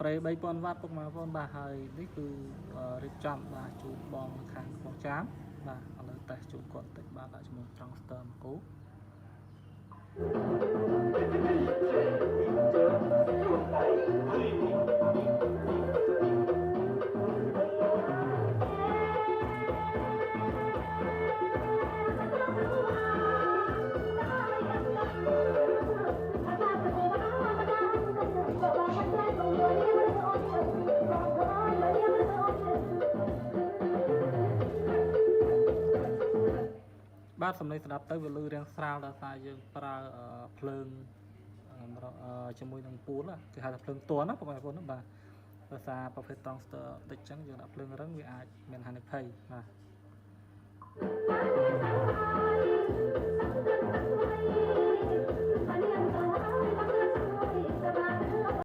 ប្រេ3000 វ៉ាត់ពុកម៉ែបងប្អូនបាទហើយនេះគឺរៀបចំបាទជូនបងខាងក្នុងចាមបាទឥឡូវតេស្តជូនគាត់បន្តិចបាទដាក់ជាមួយត្រង់ស្ទ័រមកគូបាទសំឡេងស្ដាប់ទៅវាលឺរាងស្រាលដល់សារយើងប្រើភ្លើងជាមួយនឹងពូលគេហៅថាភ្លើងទន់ណាបងប្អូនបាទដោយសារប្រភេទត្រង់ស្ទ័រតិចចឹងយើងដាក់ភ្លើងរឹងវាអាចមានហានិភ័យបាទ